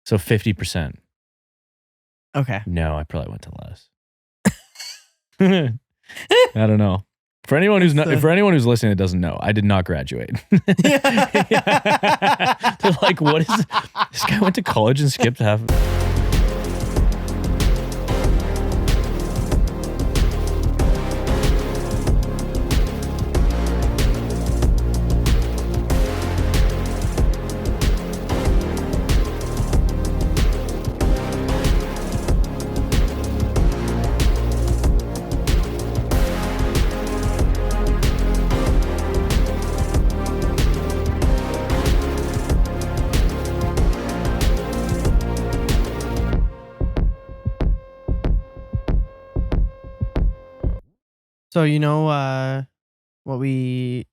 So 50%. Okay. No, I probably went to less. I don't know. For anyone who's listening that doesn't know, I did not graduate. They're like, what is this guy went to college and skipped half. So you know what we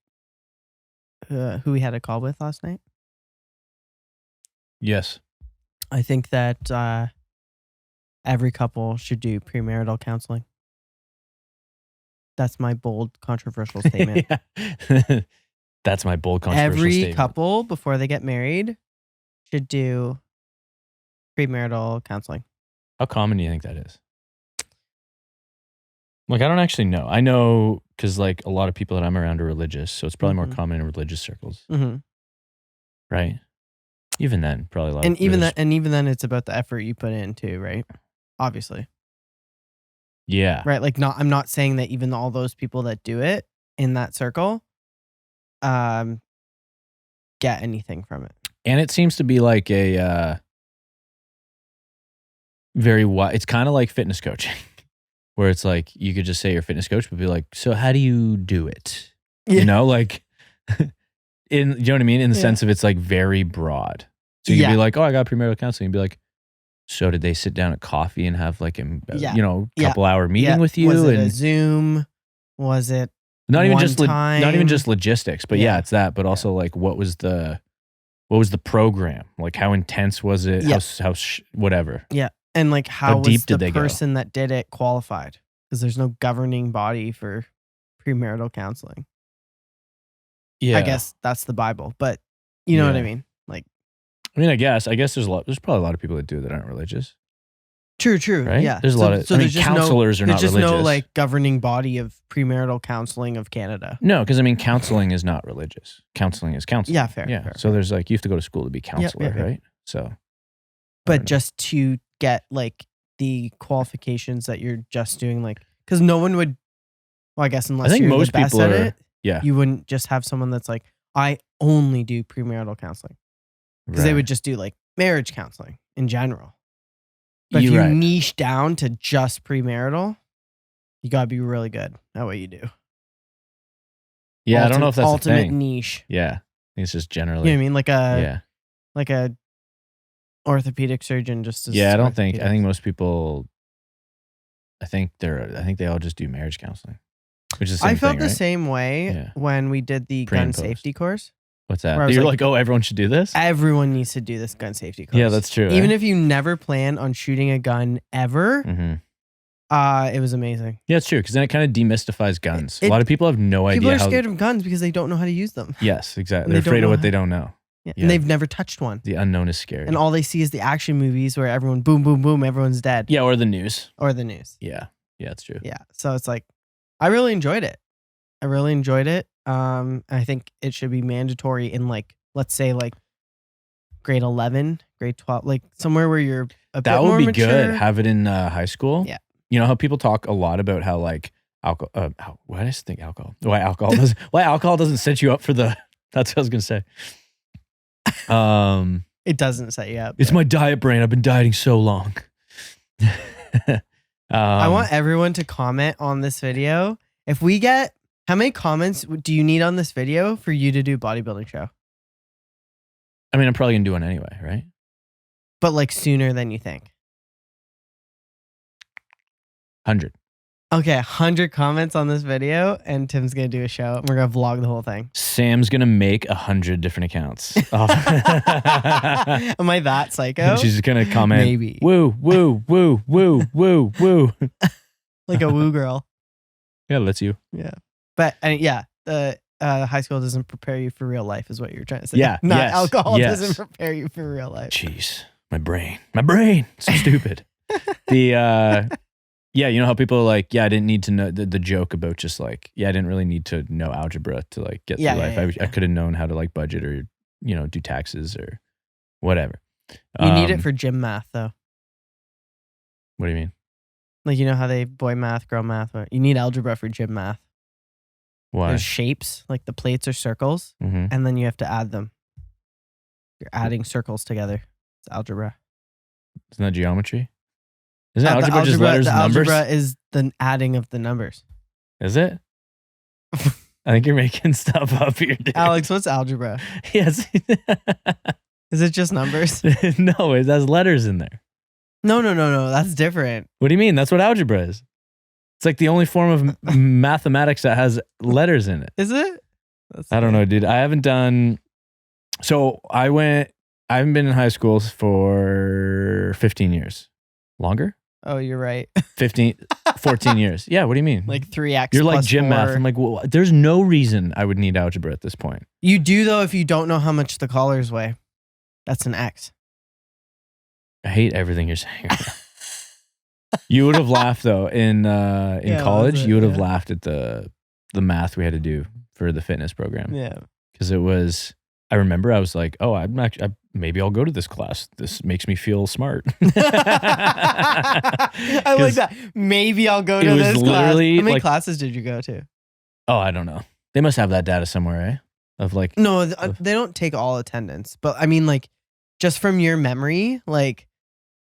who we had a call with last night? Yes. I think that every couple should do premarital counseling. That's my bold, controversial statement. That's my bold, controversial Every statement. couple before they get married should do premarital counseling. How common do you think that is? Like, I don't actually know. I know because like a lot of people that I'm around are religious, so it's probably more common in religious circles, right? Even then, probably a lot. And even then, it's about the effort you put in too, right? Obviously, yeah, right. Like, I'm not saying that even all those people that do it in that circle, get anything from it. And it seems to be like a very wide. It's kind of like fitness coaching. Where it's like, you could just say you're a fitness coach, but be like, so how do you do it? Yeah. You know, like, you know what I mean? In the sense of it's like very broad. So you'd be like, oh, I got premarital counseling. You'd be like, so did they sit down at coffee and have like a couple hour meeting with you? Was it a Zoom? Was it not even just logistics, but it's that. But also like, what was the program? Like, how intense was it? How whatever. Yeah. And like, how deep was did the they go? person that did it qualified? Because there's no governing body for premarital counseling. Yeah, I guess that's the Bible, but you know what I mean. Like, I guess there's probably a lot of people that do it that aren't religious. True, right? Yeah, there's a lot of. Counselors are not religious. There's just no like governing body of premarital counseling of Canada. No, because counseling is not religious. Counseling is counseling. Yeah, fair. Yeah, fair, so there's like, you have to go to school to be a counselor, right? So, but just to get like the qualifications that you're just doing, like, because no one would. Well, I guess unless you're most the best people at are, it, you wouldn't just have someone that's like, I only do premarital counseling, because they would just do like marriage counseling in general. But if you niche down to just premarital, you gotta be really good at what you do. Yeah, I don't know if that's ultimate niche. Yeah, I think it's just generally. You know what I mean? Like a orthopedic surgeon just. I don't think. I think most people. I think they all just do marriage counseling, which is the same I felt thing, the right? same way when we did the gun safety course. What's that? You're like, oh, everyone should do this? Everyone needs to do this gun safety course. Yeah, that's true. Even if you never plan on shooting a gun ever, it was amazing. Yeah, it's true, because then it kind of demystifies guns. A lot of people have no idea. People are scared of guns because they don't know how to use them. Yes, exactly. They're afraid of what they don't know. Yeah. And they've never touched one. The unknown is scary. And all they see is the action movies where everyone boom, boom, boom, everyone's dead. Yeah, or the news. Yeah. Yeah, it's true. Yeah. So it's like, I really enjoyed it. I think it should be mandatory in like, let's say like grade 11, grade 12, like somewhere where you're a bit more mature. That would be good. Have it in high school. Yeah. You know how people talk a lot about how like alcohol, why do I think alcohol? Why alcohol doesn't set you up for the, that's what I was going to say. It doesn't set you up. It's my diet brain. I've been dieting so long. I want everyone to comment on this video. If we get, how many comments do you need on this video for you to do bodybuilding show? I mean, I'm probably going to do one anyway, right? But like sooner than you think. 100. Okay, 100 comments on this video, and Tim's going to do a show, and we're going to vlog the whole thing. Sam's going to make 100 different accounts. Am I that psycho? She's going to comment, maybe. Woo, woo, woo, woo, woo, woo. Like a woo girl. Yeah, that's you. Yeah. But high school doesn't prepare you for real life is what you're trying to say. Yeah. Not alcohol doesn't prepare you for real life. Jeez. My brain. So stupid. Yeah, you know how people are like, yeah, I didn't need to know the joke about just like, yeah, I didn't really need to know algebra to like get through life. I could have known how to like budget or, do taxes or whatever. You need it for gym math though. What do you mean? Like, you know how they boy math, girl math? You need algebra for gym math. Why? There's shapes, like the plates are circles, and then you have to add them. You're adding circles together. It's algebra. Isn't that geometry? Isn't algebra just letters and numbers? Algebra is the adding of the numbers. Is it? I think you're making stuff up here, dude. Alex, what's algebra? Yes. Is it just numbers? No, it has letters in there. No. That's different. What do you mean? That's what algebra is. It's like the only form of mathematics that has letters in it. Is it? I don't know, dude. I haven't done... So I haven't been in high school for 15 years. Longer? Oh, you're right. 14 years. Yeah, what do you mean? Like 3x. You're like gym math. I'm like, well, there's no reason I would need algebra at this point. You do, though, if you don't know how much the collars weigh. That's an X. I hate everything you're saying. You would have laughed, though, in college. You would have laughed at the math we had to do for the fitness program. Yeah. Because it was... I remember I was like, oh, maybe I'll go to this class. This makes me feel smart. I like that. Maybe I'll go to this class. How many classes did you go to? Oh, I don't know. They must have that data somewhere, eh? Of like... No, they don't take all attendance. But I mean, like, just from your memory, like,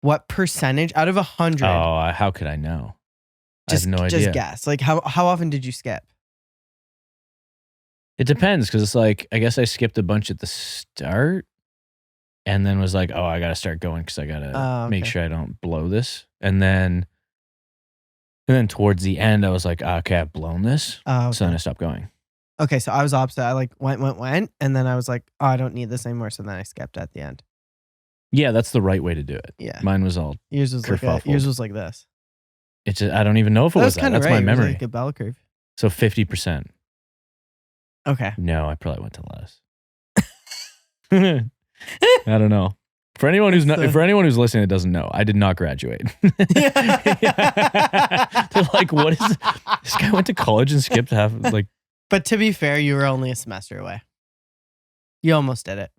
what percentage out of 100? Oh, how could I know? I have no idea. Just guess. Like, how often did you skip? It depends, because it's like, I guess I skipped a bunch at the start and then was like, oh, I got to start going because I got to make sure I don't blow this. And then towards the end, I was like, okay, I've blown this. So then I stopped going. Okay, so I was opposite. I like went. And then I was like, oh, I don't need this anymore. So then I skipped at the end. Yeah, that's the right way to do it. Yeah. Mine was all yours was like this. It's just, I don't even know if it was that. That's right. my memory. It was like a bell curve. So 50%. Okay. No, I probably went to less. I don't know. For anyone who's listening that doesn't know, I did not graduate. They're like, what is this guy went to college and skipped half like. But to be fair, you were only a semester away. You almost did it.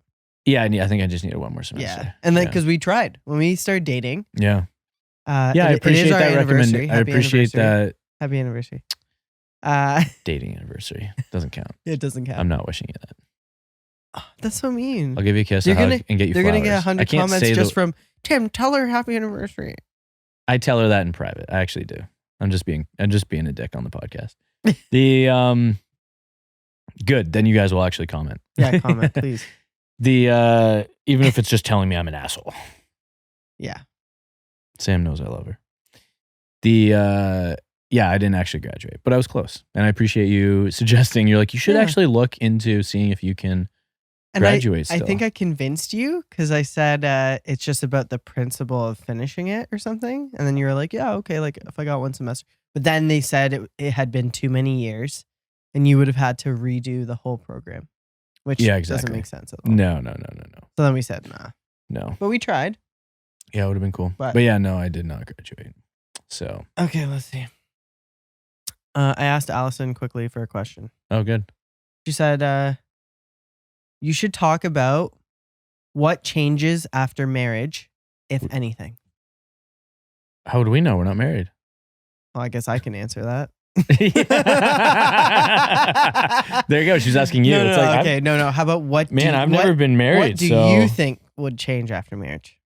Yeah, I think I just needed one more semester. Yeah, and then because we tried when we started dating. Yeah. I appreciate that recommendation. I appreciate that. Happy anniversary. Dating anniversary doesn't count. It doesn't count. I'm not wishing you that. Oh, that's so mean. I'll give you a kiss, a hug, and get you flowers. They're gonna get 100 comments just from Tim. Tell her happy anniversary. I tell her that in private. I actually do. I'm just being a dick on the podcast. Good. Then you guys will actually comment. Yeah, comment please. Even if it's just telling me I'm an asshole. Yeah. Sam knows I love her. Yeah, I didn't actually graduate, but I was close. And I appreciate you suggesting, you're like, you should actually look into seeing if you can graduate still. I think I convinced you because I said it's just about the principle of finishing it or something. And then you were like, yeah, okay, like if I got one semester. But then they said it had been too many years and you would have had to redo the whole program, which doesn't make sense at all. No. So then we said, nah. No. But we tried. Yeah, it would have been cool. But yeah, no, I did not graduate. So. Okay, let's see. I asked Allison quickly for a question. Oh, good. She said, you should talk about what changes after marriage, if anything. How would we know? We're not married. Well, I guess I can answer that. There you go. She's asking you. No. How about what? Man, I've never been married. What do you think would change after marriage?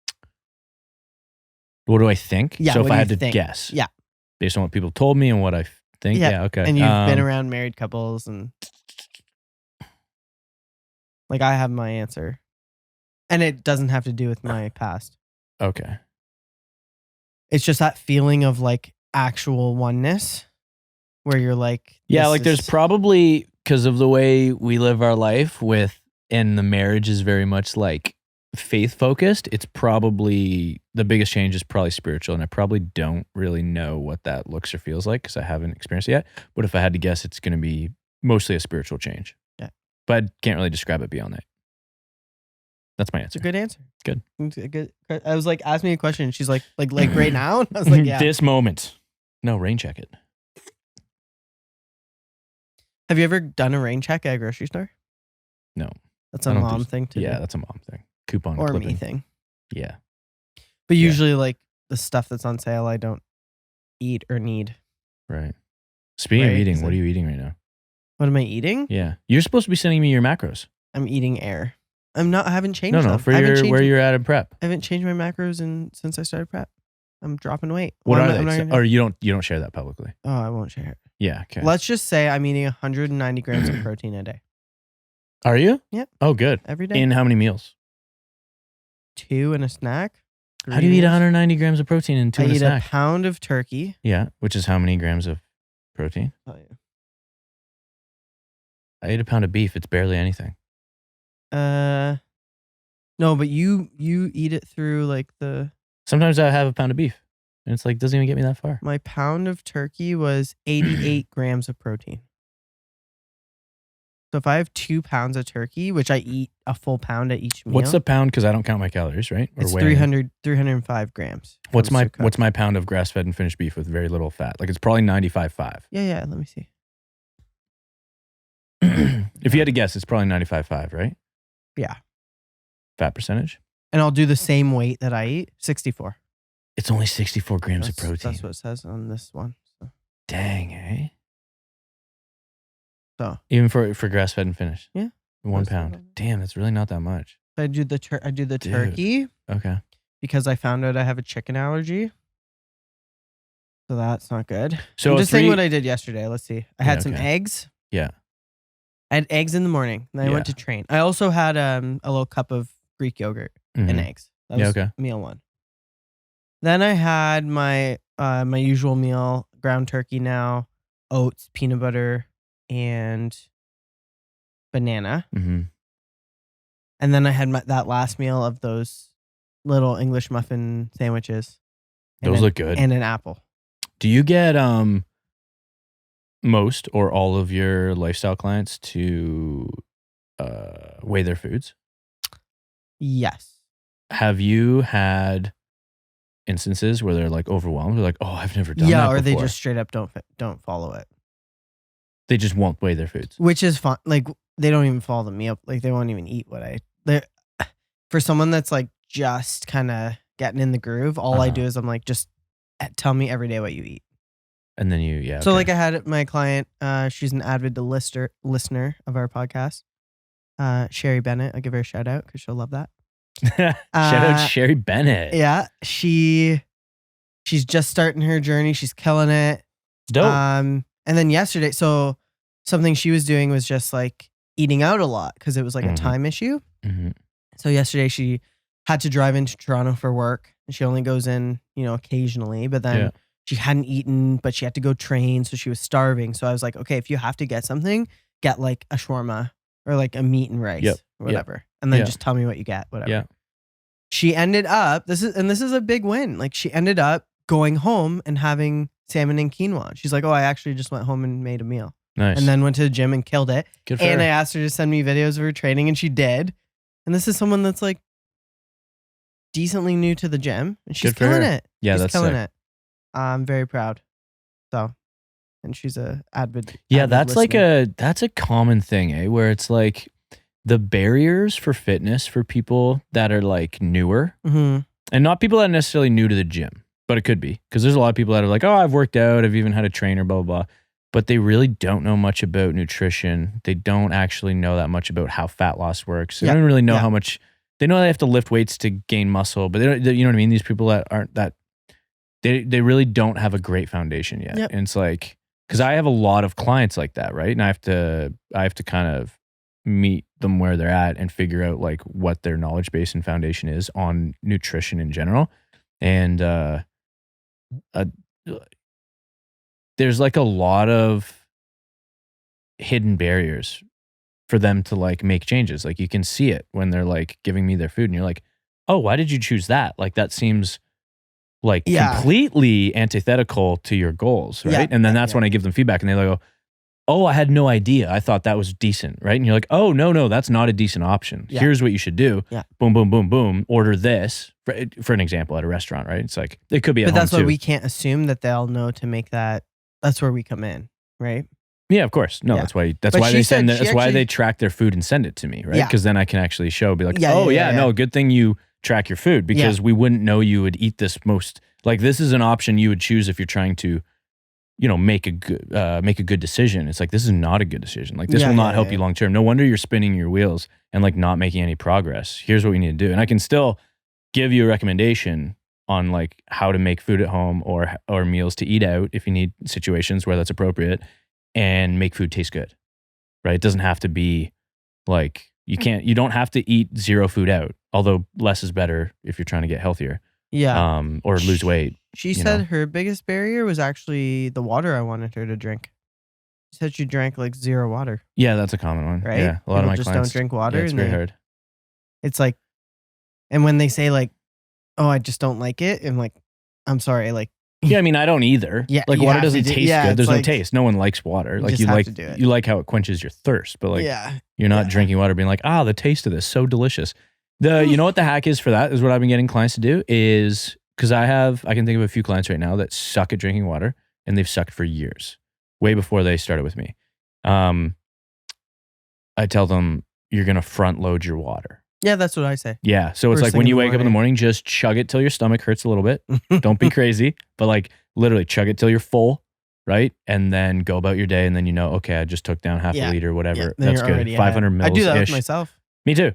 What do I think? Yeah. So if I had to guess. Yeah. Based on what people told me and what I think. Yeah. Okay. And you've been around married couples and like I have my answer. And it doesn't have to do with my past. Okay. It's just that feeling of like actual oneness where you're like. Yeah. Like there's probably, because of the way we live our life and the marriage is very much like faith focused, it's probably the biggest change is probably spiritual, and I probably don't really know what that looks or feels like because I haven't experienced it yet. But if I had to guess, it's going to be mostly a spiritual change. Yeah, but I can't really describe it beyond that. That's my It's answer. a good answer. Good. I was like, ask me a question. She's like right now? And I was like, yeah. This moment. No, rain check it. Have you ever done a rain check at a grocery store? No. That's a mom thing to do. Yeah, that's a mom thing. Coupon or clipping. me thing. Yeah. But usually like the stuff that's on sale, I don't eat or need. Right. Speaking of eating, what are you eating right now? What am I eating? Yeah. You're supposed to be sending me your macros. I'm eating air. I haven't changed them. For where you're at in prep. I haven't changed my macros since I started prep. I'm dropping weight. What are they? Or you don't share that publicly? Oh, I won't share it. Yeah, okay. Let's just say I'm eating 190 grams of protein a day. Are you? Yep. Oh, good. Every day. In how many meals? 2 and a snack. How do you eat 190 grams of protein in 2 and a snack? I eat a pound of turkey. Yeah, which is how many grams of protein? Oh, yeah. I ate a pound of beef. It's barely anything. No, but you eat it through like the... Sometimes I have a pound of beef. And it's like, doesn't even get me that far. My pound of turkey was 88 grams of protein. So if I have 2 pounds of turkey, which I eat a full pound at each meal. What's the pound? Because I don't count my calories, right? It's 305 grams. What's my pound of grass-fed and finished beef with very little fat? Like it's probably 95.5. Yeah. Let me see. If you had to guess, it's probably 95.5, right? Yeah. Fat percentage? And I'll do the same weight that I eat, 64. It's only 64 grams of protein. That's what it says on this one. So. Dang, eh? So even for grass-fed and finished? Yeah. 1 pound. Damn, that's really not that much. I do the turkey. Okay. Because I found out I have a chicken allergy. So that's not good. So I'm just saying what I did yesterday. Let's see. I had some okay. eggs. Yeah. I had eggs in the morning. Then I went to train. I also had a little cup of Greek yogurt and eggs. That was meal 1. Then I had my my usual meal, ground turkey now, oats, peanut butter, and banana. Mm-hmm. And then I had that last meal of those little English muffin sandwiches. Those look good. And an apple. Do you get most or all of your lifestyle clients to weigh their foods? Yes. Have you had instances where they're like overwhelmed? They're like, oh, I've never done that before. Or they just straight up don't follow it. They just won't weigh their foods. Which is fun. Like they don't even follow the meal. Like they won't even eat for someone that's like just kind of getting in the groove, all I do is I'm like, just tell me every day what you eat. And then So like I had my client, she's an avid listener of our podcast. Sherry Bennett. I'll give her a shout out because she'll love that. Shout out Sherry Bennett. Yeah. She's just starting her journey. She's killing it. Dope. And then yesterday, so something she was doing was just like eating out a lot because it was like a time issue. Mm-hmm. So yesterday she had to drive into Toronto for work. And she only goes in, occasionally, but then she hadn't eaten, but she had to go train. So she was starving. So I was like, okay, if you have to get something, get like a shawarma or like a meat and rice or whatever. And then just tell me what you get, whatever. Yeah. She ended up, this is a big win. Like she ended up going home and having salmon and quinoa. She's like, oh, I actually just went home and made a meal. Nice. And then went to the gym and killed it. Good for her. And I asked her to send me videos of her training and she did. And this is someone that's like decently new to the gym and she's killing it. Yeah, she's that's killing sick. it. I'm very proud. So, and she's a avid. Yeah, avid that's listener. that's a common thing, where it's like the barriers for fitness for people that are like newer and not people that are necessarily new to the gym, but it could be because there's a lot of people that are like, oh, I've worked out, I've even had a trainer, blah, blah, blah. But they really don't know much about nutrition. They don't actually know that much about how fat loss works. They don't really know how much. They know they have to lift weights to gain muscle, but they don't. You know what I mean? These people that aren't that. They really don't have a great foundation yet. Yep. And it's like, because I have a lot of clients like that, right? And I have to kind of meet them where they're at and figure out like what their knowledge base and foundation is on nutrition in general. And there's like a lot of hidden barriers for them to like make changes. Like you can see it when they're like giving me their food and you're like, oh, why did you choose that? Like that seems like completely antithetical to your goals, right? And then that's when I give them feedback and they go, oh, I had no idea. I thought that was decent, right? And you're like, oh, no, that's not a decent option. Yeah. Here's what you should do. Yeah. Boom, boom, boom, boom. Order this for an example at a restaurant, right? It's like, it could be at home too. But that's why we can't assume that they'll know to make that. That's where we come in, right? Yeah, of course. No, Yeah. that's why But they she send said that's she why actually- they track their food and send it to me, right? Yeah. Because then I can actually be like, Yeah, oh yeah, no, good thing you track your food, because we wouldn't know you would eat this most. Like, this is an option you would choose if you're trying to, make a good decision. It's like, this is not a good decision. Like, this will not help you long term. No wonder you're spinning your wheels and like not making any progress. Here's what we need to do. And I can still give you a recommendation on like how to make food at home or meals to eat out if you need situations where that's appropriate, and make food taste good, right? It doesn't have to be like, you don't have to eat zero food out, although less is better if you're trying to get healthier. Yeah. Or lose weight. She said her biggest barrier was actually the water I wanted her to drink. She said she drank like zero water. Yeah, that's a common one. Right? Yeah, a lot of my just clients don't drink water. Yeah, it's very hard. It's like, and when they say like, oh, I just don't like it, I'm like, I'm sorry, like. Yeah, I mean, I don't either. Yeah, like, you water have to doesn't do- taste yeah, good. it's There's no like- taste. No one likes water. Like, just have to do it. you like how it quenches your thirst, but like, you're not drinking water being like, the taste of this so delicious. You know what the hack is for that is what I've been getting clients to do is, because I can think of a few clients right now that suck at drinking water, and they've sucked for years, way before they started with me. I tell them, you're going to front load your water. Yeah, that's what I say. Yeah. So it's First like thing when in you the wake up in the morning, just chug it till your stomach hurts a little bit. Don't be crazy, but like literally chug it till you're full, right? And then go about your day, and then okay, I just took down half a liter, whatever. Yeah, then That's you're good. already 500 ahead. mils. I do that with myself. Me too.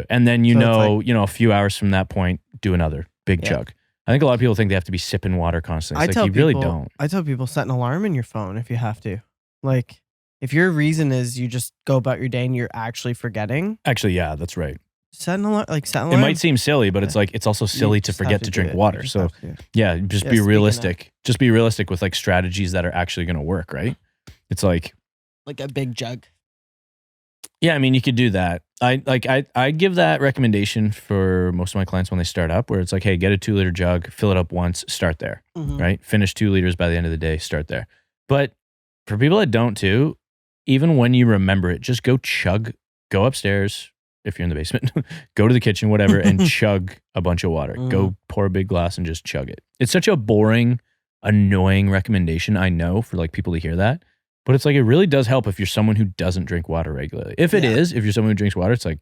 And then So it's a few hours from that point, do another big chug. I think a lot of people think they have to be sipping water constantly. It's like, you really don't. I tell people, set an alarm in your phone if you have to. Like, if your reason is you just go about your day and you're actually forgetting. Actually, yeah, that's right. Set an alarm. It might seem silly, but it's like, it's also silly to just have forget to to do drink it. water. You just So have to. yeah, just be speaking realistic. Just be realistic with like strategies that are actually going to work, right? It's like a big jug. Yeah, I mean, you could do that. I give that recommendation for most of my clients when they start up, where it's like, hey, get a 2-liter jug, fill it up once, start there, right? Finish 2 liters by the end of the day, start there. But for people that don't too, even when you remember it, just go upstairs. If you're in the basement, go to the kitchen, whatever, and chug a bunch of water. Go pour a big glass and just chug it. It's such a boring, annoying recommendation, I know, for like people to hear that. But it's like, it really does help if you're someone who doesn't drink water regularly. If you're someone who drinks water, it's like,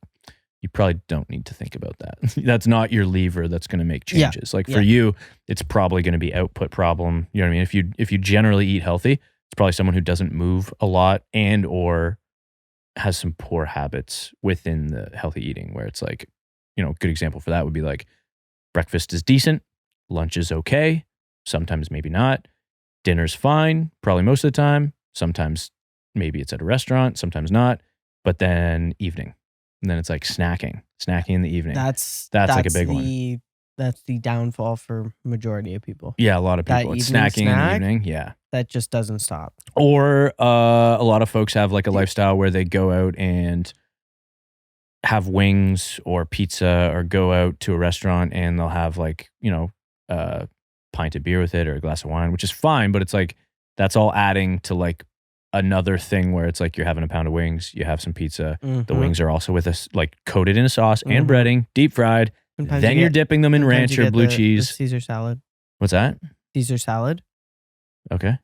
you probably don't need to think about that. That's not your lever that's going to make changes. Like for you, it's probably going to be output problem. You know what I mean? If you generally eat healthy, it's probably someone who doesn't move a lot and or has some poor habits within the healthy eating, where it's like, a good example for that would be like, breakfast is decent, lunch is okay, sometimes maybe not, dinner's fine, probably most of the time. Sometimes maybe it's at a restaurant, sometimes not, but then evening. And then it's like snacking in the evening. That's like a big one. That's the downfall for majority of people. Yeah, a lot of people. It's snacking in the evening. Yeah. That just doesn't stop. Or a lot of folks have like a lifestyle where they go out and have wings or pizza, or go out to a restaurant and they'll have like, a pint of beer with it or a glass of wine, which is fine, but it's like, that's all adding to like another thing where it's like, you're having a pound of wings, you have some pizza. The wings are also with us, like coated in a sauce and breading, deep fried. Sometimes Then you're dipping them in ranch or blue cheese. The Caesar salad. What's that? Caesar salad Okay.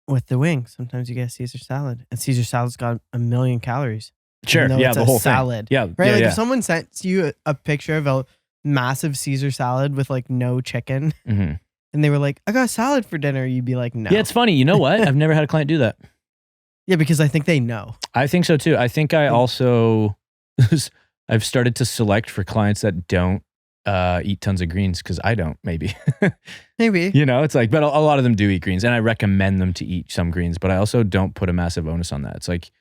with the wings. Sometimes you get Caesar salad, and Caesar salad's got 1 million calories. Sure. even though Yeah, it's the a whole salad. thing. Yeah. Right? Yeah, Like yeah. if someone sent you a picture of a massive Caesar salad with like no chicken, Mm-hmm. and they were like, I got a salad for dinner, you'd be like, no. Yeah, it's funny. You know what? I've never had a client do that. Yeah, because I think they know. I think so too. I think I also, I've started to select for clients that don't eat tons of greens, because I don't, maybe. Maybe. It's like, but a lot of them do eat greens, and I recommend them to eat some greens, but I also don't put a massive onus on that. It's like,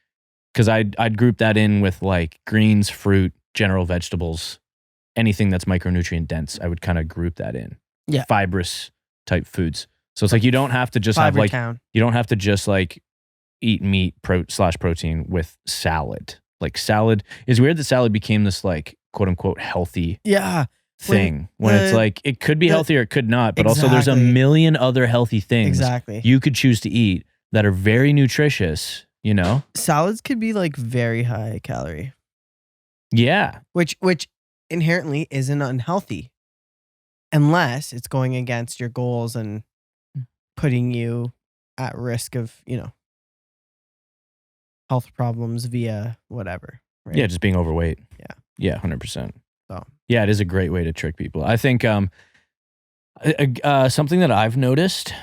because I'd group that in with like greens, fruit, general vegetables, anything that's micronutrient dense. I would kind of group that in. Yeah. Fibrous type foods. So it's like, you don't have to just have Fiber like, count. you don't have to just like eat meat / protein with salad. Like salad is weird that salad became this like quote unquote healthy Yeah. thing when it's like, it could be healthy or it could not, but also there's a Exactly. million other healthy things Exactly. you could choose to eat that are very nutritious you know? Salads could be like very high calorie. Yeah. Which inherently isn't unhealthy unless it's going against your goals and putting you at risk of, health problems via whatever. Right? Yeah, just being overweight. Yeah. Yeah, 100%. So. Yeah, it is a great way to trick people. I think something that I've noticed,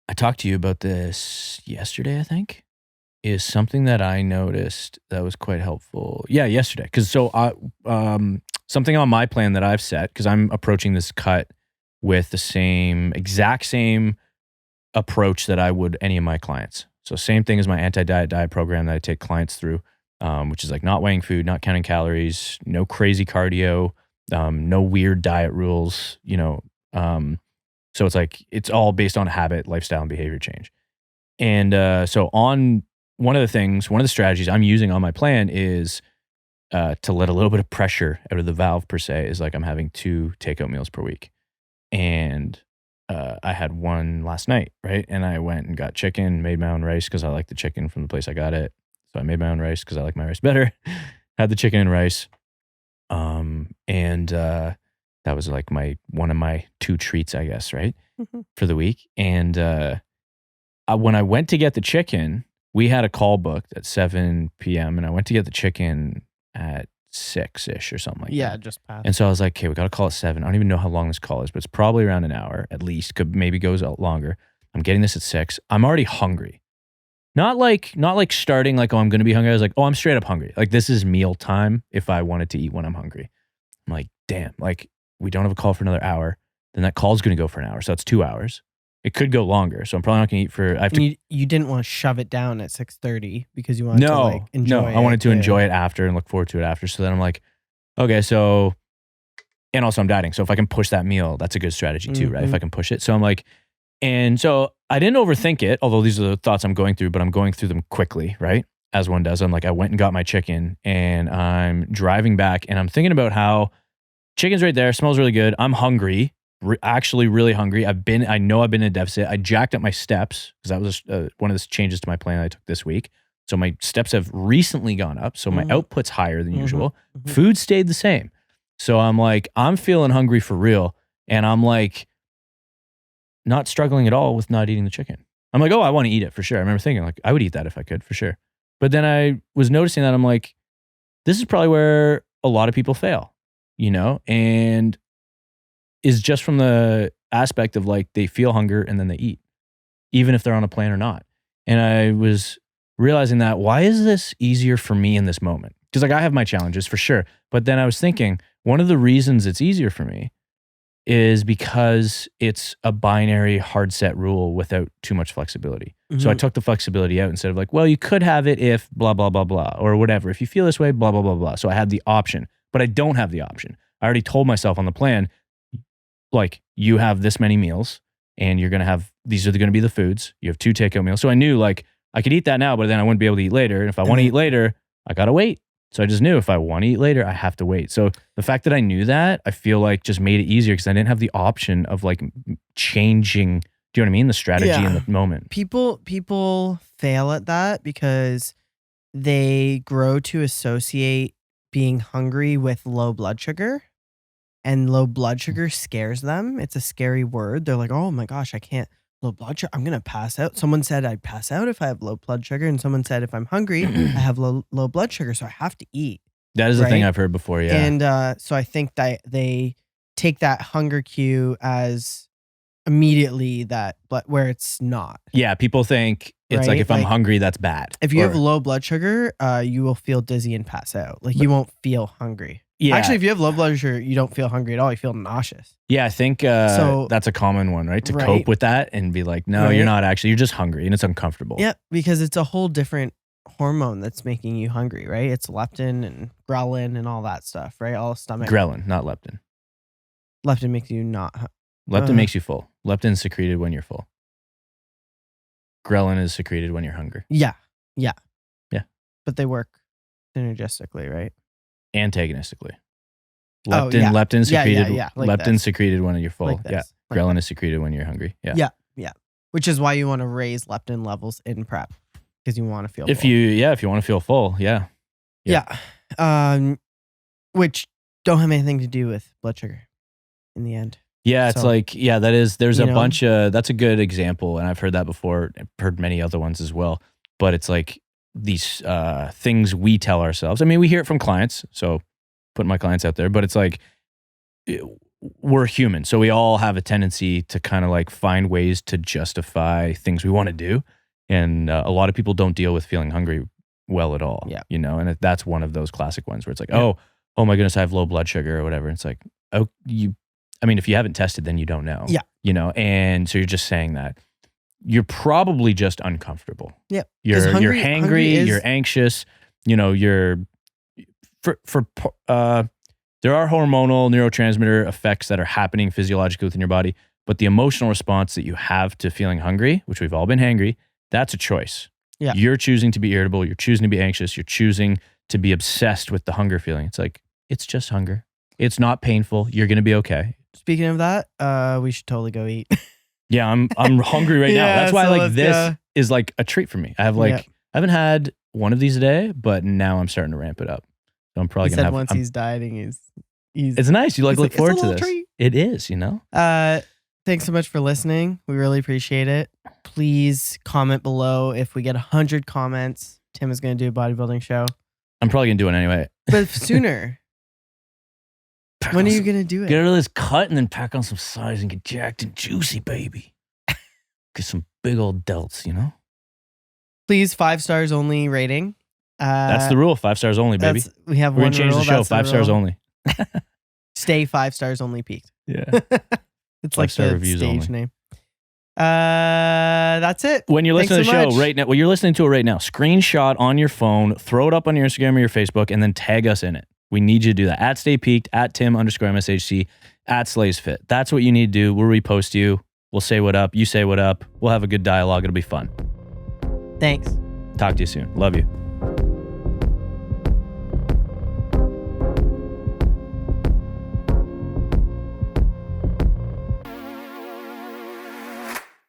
I talked to you about this yesterday, I think, is something that I noticed that was quite helpful. Yeah, yesterday. Because something on my plan that I've set, because I'm approaching this cut with the exact same approach that I would any of my clients. So same thing as my anti-diet program that I take clients through, which is like not weighing food, not counting calories, no crazy cardio, no weird diet rules, so it's like, it's all based on habit, lifestyle, and behavior change. And so on one of the strategies I'm using on my plan is to let a little bit of pressure out of the valve per se, is like I'm having 2 takeout meals per week. And I had one last night, right? And I went and got chicken, made my own rice because I like the chicken from the place I got it. So I made my own rice because I like my rice better. Had the chicken and rice. And that was like one of my 2 treats, I guess, right? For the week. And when I went to get the chicken, we had a call booked at 7 p.m. and I went to get the chicken at 6-ish or something like that. Yeah, just past. And so I was like, okay, we got to call at 7. I don't even know how long this call is, but it's probably around an hour at least. Could maybe goes out longer. I'm getting this at 6. I'm already hungry. Not like starting like, oh, I'm going to be hungry. I was like, oh, I'm straight up hungry. Like this is meal time if I wanted to eat when I'm hungry. I'm like, damn, like we don't have a call for another hour. Then that call's going to go for an hour. So that's 2 hours. It could go longer. So I'm probably not going to eat for, you didn't want to shove it down at 6:30 because you wanted to like enjoy it. I wanted to enjoy it after and look forward to it after. So then I'm like, okay, so, and also I'm dieting. So if I can push that meal, that's a good strategy too, right? If I can push it. So I'm like, and so I didn't overthink it, although these are the thoughts I'm going through, but I'm going through them quickly, right? As one does. I'm like, I went and got my chicken and I'm driving back and I'm thinking about how chicken's right there, smells really good. I'm hungry, actually really hungry. I know I've been in a deficit. I jacked up my steps because that was one of the changes to my plan I took this week. So my steps have recently gone up. So my output's higher than usual. Food stayed the same. So I'm like, I'm feeling hungry for real. And I'm like, not struggling at all with not eating the chicken. I'm like, oh, I want to eat it for sure. I remember thinking like, I would eat that if I could for sure. But then I was noticing that I'm like, this is probably where a lot of people fail, and is just from the aspect of like, they feel hunger and then they eat, even if they're on a plan or not. And I was realizing that, why is this easier for me in this moment? Because like I have my challenges for sure. But then I was thinking, one of the reasons it's easier for me is because it's a binary hard set rule without too much flexibility. So I took the flexibility out instead of like, well, you could have it if blah, blah, blah, blah, or whatever. If you feel this way, blah, blah, blah, blah. So I had the option, but I don't have the option. I already told myself on the plan, like, you have this many meals and you're going to have, these are going to be the foods. You have 2 takeout meals. So I knew like I could eat that now, but then I wouldn't be able to eat later. And if I want to eat later, I got to wait. So I just knew if I want to eat later, I have to wait. So the fact that I knew that, I feel like just made it easier because I didn't have the option of like changing, do you know what I mean? The strategy in the moment. People fail at that because they grow to associate being hungry with low blood sugar, and low blood sugar scares them. It's a scary word. They're like, oh my gosh, I can't. Low blood sugar, I'm going to pass out. Someone said I'd pass out if I have low blood sugar. And someone said if I'm hungry, I have low blood sugar. So I have to eat. That is the thing I've heard before, yeah. And so I think that they take that hunger cue as immediately where it's not. Yeah, people think it's like if I'm hungry, that's bad. If you have low blood sugar, you will feel dizzy and pass out. Like you won't feel hungry. Yeah. Actually, if you have low blood sugar, you don't feel hungry at all. You feel nauseous. Yeah, I think that's a common one, right? To cope with that and be like, no, you're not actually. You're just hungry and it's uncomfortable. Yeah, because it's a whole different hormone that's making you hungry, right? It's leptin and ghrelin and all that stuff, right? All stomach. Ghrelin, not leptin. Leptin makes you not. Leptin makes you full. Leptin is secreted when you're full. Ghrelin is secreted when you're hungry. Yeah. But they work synergistically, right? Antagonistically. Leptin secreted. Like leptin secreted when you're full. Like this. Ghrelin is secreted when you're hungry. Yeah. Which is why you want to raise leptin levels in prep. because you want to feel if full. you want to feel full, yeah. Which don't have anything to do with blood sugar in the end. Yeah, it's So, like, there's a know? bunch of, that's a good example. And I've heard that before. I've heard many other ones as well. But it's like these things we tell ourselves. I mean, we hear it from clients. So putting my clients out there, but it's like, we're human. So we all have a tendency to kind of like find ways to justify things we want to do. And a lot of people don't deal with feeling hungry well at all. Yeah. You know, and that's one of those classic ones where it's like, oh my goodness, I have low blood sugar or whatever. It's like, if you haven't tested, then you don't know. Yeah. You know, and so you're just saying that. You're probably just uncomfortable. Yeah. You're hangry, you're anxious, you know, there are hormonal neurotransmitter effects that are happening physiologically within your body, but the emotional response that you have to feeling hungry, which we've all been hangry, that's a choice. Yeah. You're choosing to be irritable, you're choosing to be anxious, you're choosing to be obsessed with the hunger feeling. It's like, it's just hunger. It's not painful. You're going to be okay. Speaking of that, we should totally go eat. Yeah, I'm hungry right now. That's why this is like a treat for me. I have I haven't had one of these a day, but now I'm starting to ramp it up. So I'm probably gonna have. Once he's dieting, he's. It's nice. You look forward to this. Treat. It is, you know. Thanks so much for listening. We really appreciate it. Please comment below. If we get 100 comments, Tim is going to do a bodybuilding show. I'm probably gonna do it anyway, but sooner. When are you going to do it? Get rid of this cut and then pack on some size and get jacked and juicy, baby. Get some big old delts, you know? Please, 5 stars only rating. That's the rule. 5 stars only, baby. We have We're one going to change rule. the show. 5 stars only. Stay 5 stars only peaked. Yeah. It's like the stage name. That's it. When you're listening to the show right now, you're listening to it right now, screenshot on your phone, throw it up on your Instagram or your Facebook, and then tag us in it. We need you to do that. At Stay Peaked, at Tim_MSHC, at Slays Fit. That's what you need to do. We'll repost you. We'll say what up. You say what up. We'll have a good dialogue. It'll be fun. Thanks. Talk to you soon. Love you.